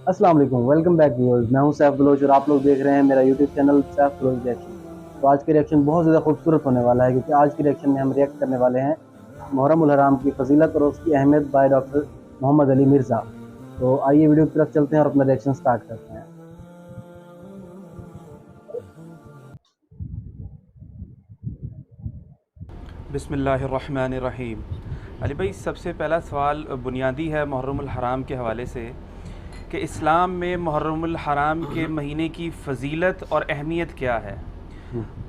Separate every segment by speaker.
Speaker 1: अस्सलाम वालेकुम, welcome back viewers. मैं हूं सैफ बलोच और आप लोग देख रहे हैं मेरा YouTube channel Saif Baloch reaction. तो आज के रिएक्शन बहुत ज़्यादा खूबसूरत होने वाला है, क्योंकि आज के रिएक्शन में हम रिएक्ट करने वाले हैं मुहर्रम उल हराम की फजीलत और उसकी अहमियत बाय डॉक्टर मोहम्मद अली मिर्ज़ा। तो आइए वीडियो की तरफ चलते हैं और अपना रिएक्शन स्टार्ट करते हैं।
Speaker 2: बिस्मिल्लाहिर्रहमानिर्रहीम। अली भाई, सबसे पहला सवाल बुनियादी है मुहर्रम उल हराम के हवाले से कि इस्लाम में मुहर्रम उल हराम के महीने की फ़जीलत और अहमियत क्या है,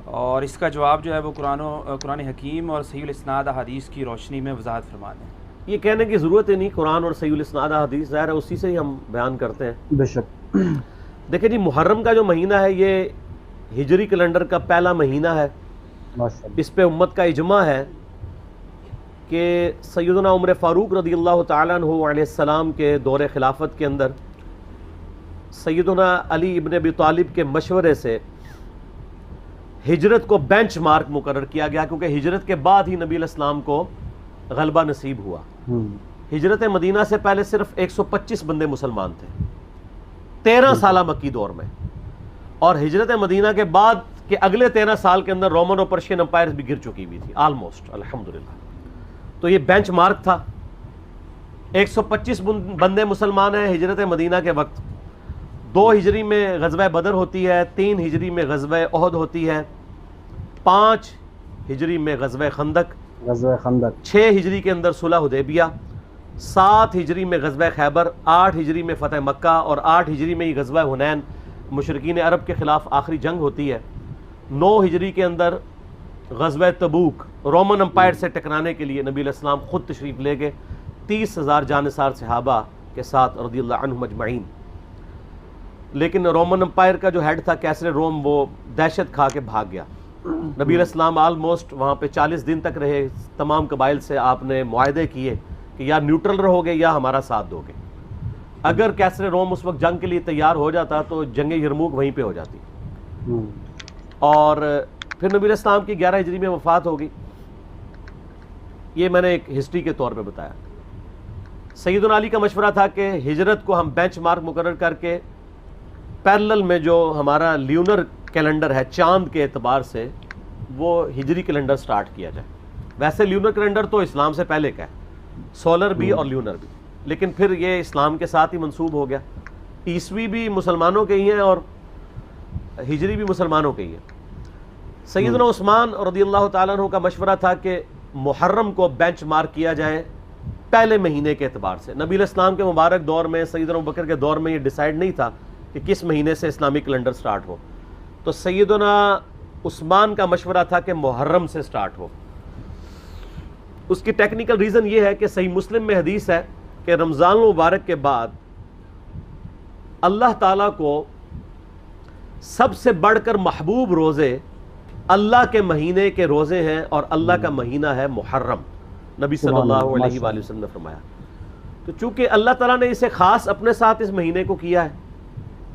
Speaker 2: और इसका जवाब जो है वो कुरान हकीम और सहीहुल इस्नाद अहादीस की रोशनी में वजाहत फरमा दें।
Speaker 3: ये कहने की ज़रूरत ही नहीं, कुरान और सहीहुल इस्नाद हदीस ज़ाहिर है उसी से ही हम बयान करते हैं।
Speaker 1: बेशक।
Speaker 3: देखिए जी, मुहर्रम का जो महीना है ये हिजरी कैलेंडर का पहला महीना है।
Speaker 1: माशाअल्लाह।
Speaker 3: इस पे उम्मत का इजमा है कि सैयदना उमर फ़ारूक रज़ियल्लाहु ताला अन्हु अलैहिस्सलाम के दौर खिलाफत के अंदर सैयदना अली इब्न अबी तालिब के मशवरे से हिजरत को बेंच मार्क मुकर्रर किया गया, क्योंकि हिजरत के बाद ही नबी अलैहिस्सलाम को गलबा नसीब हुआ। हिजरत मदीना से पहले सिर्फ 125 बंदे मुसलमान थे 13 साल मक्की दौर में, और हिजरत मदीना के बाद के अगले 13 साल के अंदर रोमन और पर्शियन एम्पायर भी गिर चुकी हुई थी ऑलमोस्ट, अल्हम्दुलिल्लाह। तो ये बेंच मार्क था। 125 बंदे मुसलमान हैं हिजरत मदीना के वक्त। 2 हिजरी में ग़ज़वा बदर होती है, 3 हिजरी में ग़ज़वा ओहद होती है, 5 हिजरी में ग़ज़वा खंदक, 6 हिजरी के अंदर सुलह हुदैबिया, 7 हिजरी में ग़ज़वा खैबर, 8 हिजरी में फ़तह मक्का, और 8 हिजरी में ही ग़ज़वा हुनैन मुशरिकीन अरब के ख़िलाफ़ आखिरी जंग होती है। 9 हिजरी के अंदर ग़ज़वा तबूक, रोमन एम्पायर से टकराने के लिए नबी अलैहिस्सलाम ख़ुद तशरीफ़ ले गए 30,000 जानिसार सहाबा के साथ रज़ियल्लाहु अन्हुम अजमईन। लेकिन रोमन एम्पायर का जो हेड था कैसर रोम, वो दहशत खा के भाग गया। नबी अलैहिस्सलाम आलमोस्ट वहाँ पे 40 दिन तक रहे। तमाम कबाइल से आपने मुआहदे किए कि या न्यूट्रल रहोगे या हमारा साथ दोगे। अगर कैसर रोम उस वक्त जंग के लिए तैयार हो जाता तो जंग यरमूक वहीं पे हो जाती, और फिर नबी अलैहिस्सलाम की 11 हिजरी में वफ़ात हो गई। ये मैंने एक हिस्ट्री के तौर पे बताया। सैयदना अली का मशवरा था कि हिजरत को हम बेंच मार्क मुकर्रर करके पैरेलल में जो हमारा ल्यूनर कैलेंडर है चांद के एतबार से, वो हिजरी कैलेंडर स्टार्ट किया जाए। वैसे ल्यूनर कैलेंडर तो इस्लाम से पहले का है, सोलर भी और ल्यूनर भी, लेकिन फिर ये इस्लाम के साथ ही मंसूब हो गया। ईसवी भी मुसलमानों के ही हैं और हिजरी भी मुसलमानों के ही है। सैयदना उस्मान रज़ियल्लाहु ताला अन्हु का मशवरा था कि मुहर्रम को बेंच मार्क किया जाए पहले महीने के एतबार से। नबी अलैहिस्सलाम के मुबारक दौर में, सैयदना अबू बकर के दौर में ये डिसाइड नहीं था कि किस महीने से इस्लामिक कैलेंडर स्टार्ट हो। तो सैयदना उस्मान का मशवरा था कि मुहर्रम से स्टार्ट हो। उसकी टेक्निकल रीज़न ये है कि सही मुस्लिम में हदीस है कि रमज़ान मुबारक के बाद अल्लाह ताला को सबसे बढ़कर महबूब रोज़े अल्लाह के महीने के रोज़े हैं, और अल्लाह का महीना है मुहर्रम। नबी सल्लल्लाहु अलैहि वसल्लम ने फरमाया। तो चूंकि अल्लाह ताला ने इसे ख़ास अपने साथ इस महीने को किया है,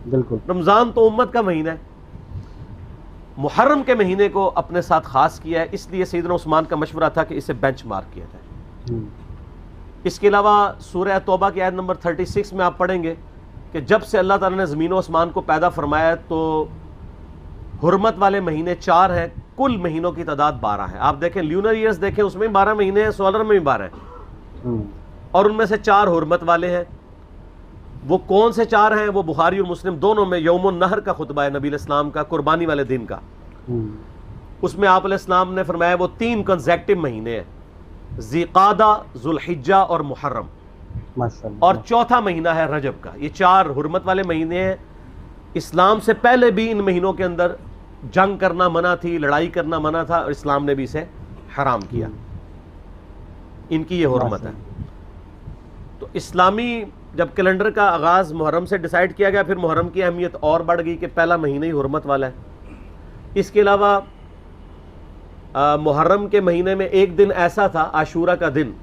Speaker 1: बिल्कुल।
Speaker 3: रमज़ान तो उम्मत का महीना है, मुहर्रम के महीने को अपने साथ ख़ास किया है, इसलिए सैयदना उस्मान का मशवरा था कि इसे बेंच मार्क किया जाए। इसके अलावा सूरह तौबा की आयत नंबर 36 में आप पढ़ेंगे कि जब से अल्लाह ताला ने ज़मीन और आसमान को पैदा फरमाया तो हुर्मत वाले महीने 4 हैं, कुल महीनों की तादाद 12 है। आप देखें ल्यूनर ईयर्स देखें, उसमें 12 महीने हैं, सोलर में भी 12 हैं, और उनमें से 4 हुर्मत वाले हैं। वो कौन से 4 हैं? वो बुखारी और मुस्लिम दोनों में यौमुन नहर का खुतबा है नबी अलैहिस्सलाम का, कुर्बानी वाले दिन का। उसमें आप अलैहिस्सलाम ने फरमाया वो 3 कंसेक्टिव महीने हैं, ज़िक़ादा, ज़ुल्हिज्जा और मुहर्रम, और चौथा महीना है रजब का। ये 4 हुर्मत वाले महीने हैं। इस्लाम से पहले भी इन महीनों के अंदर जंग करना मना थी, लड़ाई करना मना था, और इस्लाम ने भी इसे हराम किया। इनकी ये हुर्मत है। तो इस्लामी जब कैलेंडर का आगाज़ मुहर्रम से डिसाइड किया गया, फिर मुहर्रम की अहमियत और बढ़ गई कि पहला महीना ही हुर्मत वाला है। इसके अलावा मुहर्रम के महीने में एक दिन ऐसा था, आशूरा का दिन,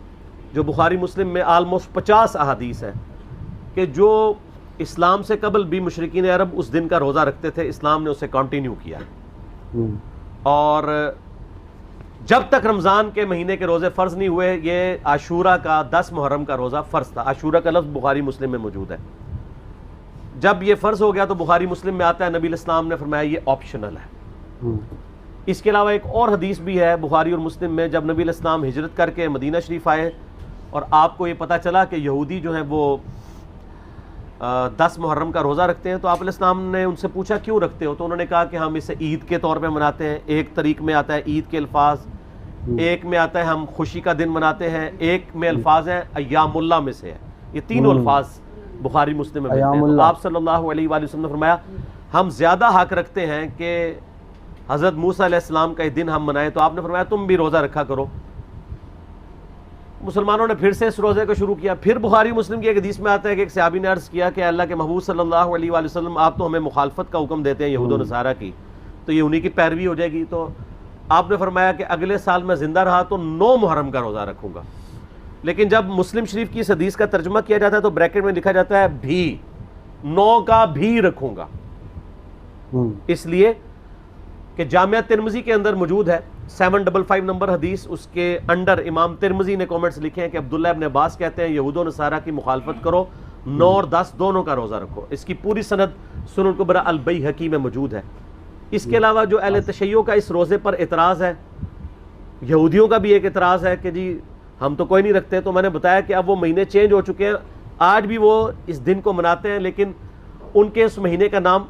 Speaker 3: जो बुखारी मुस्लिम में आलमोस्ट 50 अहादीस है कि जो इस्लाम से कबल भी मुशरिकीन अरब उस दिन का रोज़ा रखते थे, इस्लाम ने उसे कंटिन्यू किया। और जब तक रमज़ान के महीने के रोज़े फ़र्ज़ नहीं हुए, ये आशूरा का 10 मुहर्रम का रोज़ा फ़र्ज़ था। आशूरा का लफ्ज़ बुखारी मुस्लिम में मौजूद है। جب یہ فرض ہو گیا تو بخاری مسلم میں آتا ہے نبی الاسلام نے فرمایا یہ آپشنل ہے۔ اس کے علاوہ ایک اور حدیث بھی ہے بخاری اور مسلم میں، جب نبی الاسلام ہجرت کر کے مدینہ شریف آئے اور آپ کو یہ پتہ چلا کہ یہودی جو ہیں وہ 10 محرم کا روزہ رکھتے ہیں، تو آپ علیہ السلام نے ان سے پوچھا کیوں رکھتے ہو؟ تو انہوں نے کہا کہ ہم اسے عید کے طور پہ مناتے ہیں۔ ایک طریق میں آتا ہے عید کے الفاظ، ایک میں آتا ہے ہم خوشی کا دن مناتے ہیں، ایک میں الفاظ ہیں ایام اللہ میں سے ہے۔ یہ تینوں الفاظ بخاری مسلم میں ملتے ہیں۔ تو آپ صلی اللہ علیہ وآلہ وسلم نے فرمایا ہم زیادہ حق رکھتے ہیں کہ حضرت موسیٰ علیہ السلام کا یہ دن ہم منائیں، تو آپ نے فرمایا تم بھی روزہ رکھا کرو۔ مسلمانوں نے پھر سے اس روزے کو شروع کیا۔ پھر بخاری مسلم کی ایک حدیث میں آتا ہے کہ ایک صحابی نے عرض کیا کہ اللہ کے محبوب صلی اللہ علیہ وآلہ وسلم آپ تو ہمیں مخالفت کا حکم دیتے ہیں یہود و نصارہ کی، تو یہ انہی کی پیروی ہو جائے گی۔ تو آپ نے فرمایا کہ اگلے سال میں زندہ رہا تو 9 محرم کا روزہ رکھوں گا۔ لیکن جب مسلم شریف کی اس حدیث کا ترجمہ کیا جاتا ہے تو بریکٹ میں لکھا جاتا ہے بھی، 9 کا بھی رکھوں گا، اس لیے کہ جامعہ ترمذی کے اندر موجود ہے 755 نمبر حدیث، اس کے انڈر امام ترمذی نے کومنٹس لکھے ہیں کہ عبداللہ ابن عباس کہتے ہیں یہود و نصارہ کی مخالفت کرو، 9 اور 10 دونوں کا روزہ رکھو۔ اس کی پوری سند سنن الکبریٰ البیہقی میں موجود ہے۔ اس کے علاوہ جو اہل تشیع کا اس روزے پر اعتراض ہے، یہودیوں کا بھی ایک اعتراض ہے کہ جی ہم تو کوئی نہیں رکھتے، تو میں نے بتایا کہ اب وہ مہینے چینج ہو چکے ہیں، آج بھی وہ اس دن کو مناتے ہیں، لیکن ان کے اس مہینے کا نام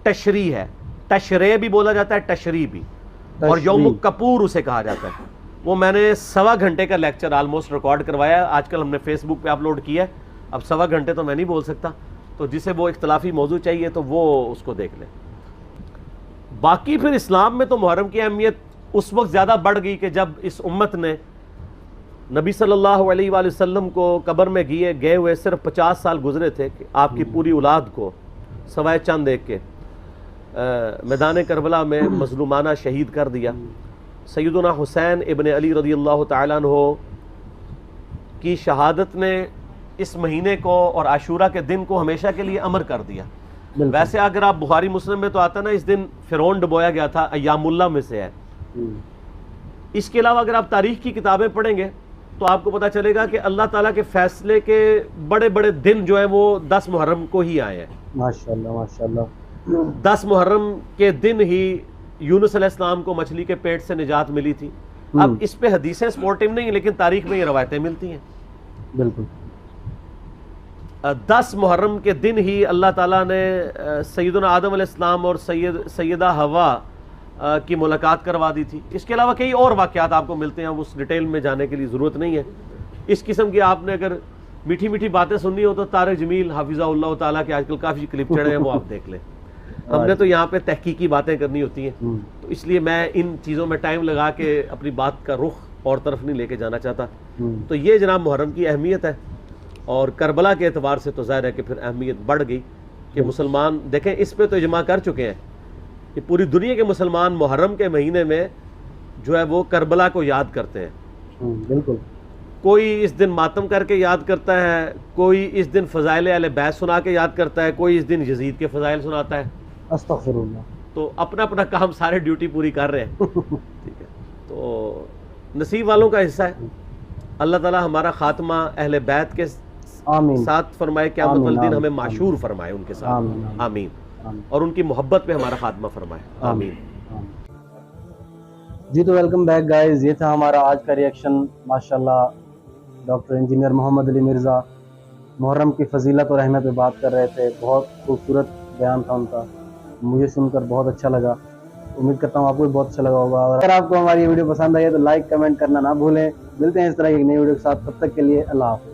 Speaker 3: تشریع ہے۔ تشریع بھی بولا جاتا ہے، تشریع بھی، اور یوم کپور اسے کہا جاتا ہے۔ وہ میں نے 1.25 گھنٹے کا لیکچر آلموسٹ ریکارڈ کروایا، آج کل ہم نے فیس بک پہ اپلوڈ کیا ہے۔ اب 1.25 گھنٹے تو میں نہیں بول سکتا، تو جسے وہ اختلافی موضوع چاہیے تو وہ اس کو دیکھ لیں۔ باقی پھر اسلام میں تو محرم کی اہمیت اس وقت زیادہ بڑھ گئی کہ جب اس امت نے نبی صلی اللہ علیہ وآلہ وسلم کو قبر میں گئے ہوئے صرف 50 سال گزرے تھے کہ آپ کی پوری اولاد کو سوائے چند ایک کے میدان کربلا میں مظلومانہ شہید کر دیا۔ سیدنا حسین ابن علی رضی اللہ تعالیٰ عنہ کی شہادت نے اس مہینے کو اور عاشورہ کے دن کو ہمیشہ کے لیے امر کر دیا۔ ویسے اگر آپ بخاری مسلم میں تو آتا نا اس دن فرعون ڈبویا گیا تھا، ایام اللہ میں سے ہے۔ اس کے علاوہ اگر آپ تاریخ کی کتابیں پڑھیں گے تو آپ کو پتہ چلے گا کہ اللہ تعالیٰ کے فیصلے کے بڑے بڑے دن جو ہیں وہ 10 محرم کو ہی آئے ہیں۔
Speaker 1: ماشاءاللہ ماشاءاللہ
Speaker 3: 10 محرم کے دن ہی یونس علیہ السلام کو مچھلی کے پیٹ سے نجات ملی تھی۔ اب اس پہ حدیثیں سپورٹیو نہیں ہیں، لیکن تاریخ میں یہ روایتیں ملتی ہیں۔
Speaker 1: بالکل
Speaker 3: 10 محرم کے دن ہی اللہ تعالیٰ نے سیدنا آدم علیہ السلام اور سیدہ حوا کی ملاقات کروا دی تھی۔ اس کے علاوہ کئی اور واقعات آپ کو ملتے ہیں، اس ڈیٹیل میں جانے کے لیے ضرورت نہیں ہے۔ اس قسم کی آپ نے اگر میٹھی میٹھی باتیں سننی ہو تو طارق جمیل حافظہ اللہ تعالیٰ کے آج کل کافی کلپ چڑھے ہیں، وہ آپ دیکھ لیں۔ ہم نے تو یہاں پہ تحقیقی باتیں کرنی ہوتی ہیں، تو اس لیے میں ان چیزوں میں ٹائم لگا کے اپنی بات کا رخ اور طرف نہیں لے کے جانا چاہتا۔ تو یہ جناب محرم کی اہمیت ہے، اور کربلا کے اعتبار سے تو ظاہر ہے کہ پھر اہمیت بڑھ گئی کہ مسلمان دیکھیں اس پہ تو اجماع کر چکے ہیں کہ پوری دنیا کے مسلمان محرم کے مہینے میں جو ہے وہ کربلا کو یاد کرتے ہیں۔
Speaker 1: بالکل
Speaker 3: کوئی اس دن ماتم کر کے یاد کرتا ہے، کوئی اس دن فضائل اہل بیت سنا کے یاد کرتا ہے، کوئی اس دن یزید کے فضائل سناتا ہے۔
Speaker 1: استغفر اللہ۔
Speaker 3: تو اپنا اپنا کام سارے ڈیوٹی پوری کر رہے ہیں، ٹھیک ہے۔ تو نصیب والوں کا حصہ ہے۔ اللہ تعالیٰ ہمارا خاتمہ اہل بیت کے ساتھ فرمائے، قیامت والے دن ہمیں معشور فرمائے ان کے ساتھ، آمین، اور ان کی محبت پہ ہمارا خاتمہ فرمائے، آمین۔
Speaker 1: جی تو ویلکم بیک گائز، یہ تھا ہمارا آج کا ریئیکشن۔ ماشاءاللہ ڈاکٹر انجینئر محمد علی مرزا محرم کی فضیلت اور اہمیت پہ بات کر رہے تھے، بہت خوبصورت بیان تھا ان کا، مجھے سن کر بہت اچھا لگا، امید کرتا ہوں آپ کو بھی بہت اچھا لگا ہوگا۔ اور اگر آپ کو ہماری یہ ویڈیو پسند آئی ہے تو لائک کمنٹ کرنا نہ بھولیں۔ ملتے ہیں اس طرح کی ایک نئی ویڈیو کے ساتھ، تب تک کے لیے اللہ حافظ۔